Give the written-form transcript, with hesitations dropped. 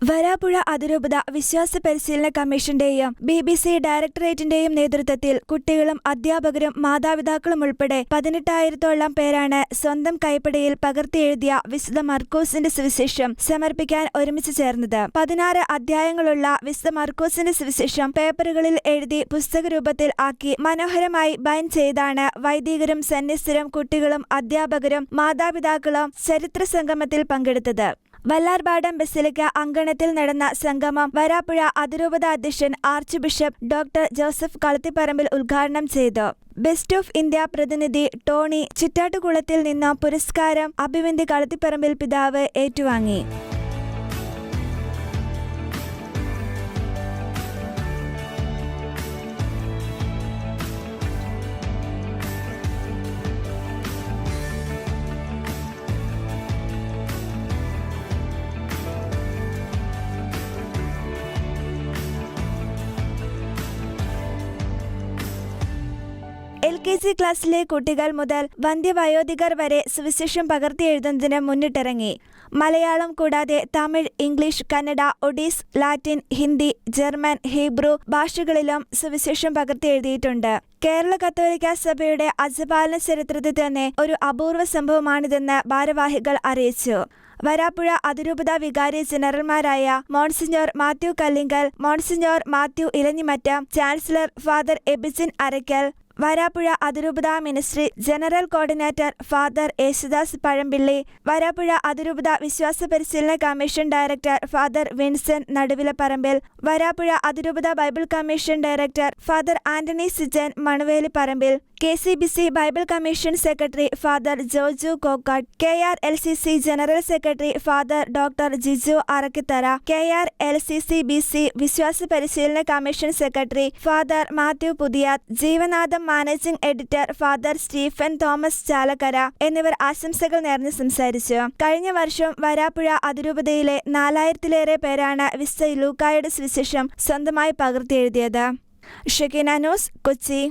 വരാപ്പുഴ അതിരൂപത വിശ്വാസ പരിശീലന കമ്മീഷന്റെയും BBC ഡയറക്ടറേറ്റിന്റെയും നേതൃത്വത്തിൽ കുട്ടികളും അധ്യാപകരും മാതാപിതാക്കളും ഉൾപ്പെടെ 18,000-ഓളം പേരാണ് സ്വന്തം കൈപ്പടയിൽ പകർത്തിയെഴുതിയ വിശുദ്ധ മർക്കോസിന്റെ സുവിശേഷം സമർപ്പിക്കാൻ ഒരുമിച്ച് ചേർന്നത്. 16 അധ്യായങ്ങളുള്ള വിശുദ്ധ മർക്കോസിന്റെ സുവിശേഷം പേപ്പറുകളിൽ എഴുതി പുസ്തകരൂപത്തിൽ ആക്കി മനോഹരമായി ബൈൻഡ് ചെയ്താണ് വൈദികരും സന്യസ്തരും കുട്ടികളും അധ്യാപകരും മാതാപിതാക്കളും ചരിത്ര സംഗമത്തിൽ പങ്കെടുത്തത്. വല്ലാർപാടം ബസിലിക്ക അങ്കണത്തിൽ നടന്ന സംഗമം വരാപ്പുഴ അതിരൂപത അധ്യക്ഷൻ arch bishop doctor Joseph Kalathiparambil ഉദ്ഘാടനം ചെയ്തു. ബെസ്റ്റ് ഓഫ് ഇന്ത്യ പ്രതിനിധി ടോണി ചിറ്റാട്ടുകുളത്തിൽ നിന്ന് പുരസ്കാരം അഭിവന്ദ് കളത്തിപ്പറമ്പിൽ പിതാവ് ഏറ്റുവാങ്ങി. LKG ക്ലാസ്സിലെ കുട്ടികൾ മുതൽ വന്ധ്യവയോധികർ വരെ സുവിശേഷം പകർത്തിയെഴുതുന്നതിന് മുന്നിട്ടിറങ്ങി. മലയാളം കൂടാതെ Tamil, English, Kannada, ഒഡീസ്, Latin, Hindi, German, Hebrew ഭാഷകളിലും സുവിശേഷം പകർത്തിയെഴുതിയിട്ടുണ്ട്. കേരള കത്തോലിക്ക സഭയുടെ അജപാലന ചരിത്രത്തിൽ തന്നെ ഒരു അപൂർവ സംഭവമാണിതെന്ന് ഭാരവാഹികൾ അറിയിച്ചു. വരാപ്പുഴ അതിരൂപത വികാരി ജനറൽമാരായ monsignor Mathew Kallingal, monsignor Mathew Elanjimattam, chancellor father Ebijin Arackal, Varapuzha അതിരൂപത ministry general coordinator father Yesudas Pazhampilly, Varapuzha അതിരൂപത വിശ്വാസ പരിശീലന commission director father Vincent Naduvilaparambil, Varapuzha അതിരൂപത Bible commission director father Antony Sijan Manavelipparambil, KCBC Bible commission secretary father Joju Kokkatt, KRLCC general secretary father doctor Jiju Arakkithara, KRLCC-BC വിശ്വാസ പരിശീലന commission secretary father Mathew Puthiyath, Jeevanadam managing editor father Stephen Thomas Chalakkara എന്നിവർ ആശംസകൾ നേർന്ന് സംസാരിച്ചു. കഴിഞ്ഞ വർഷം വരാപ്പുഴ അതിരൂപതയിലെ 4,000-ലേറെ പേരാണ് വിശുദ്ധ ലൂക്കായുടെ സുവിശേഷം സ്വന്തമായി പകർത്തിയെഴുതിയത്. Shekinah news, Kochi.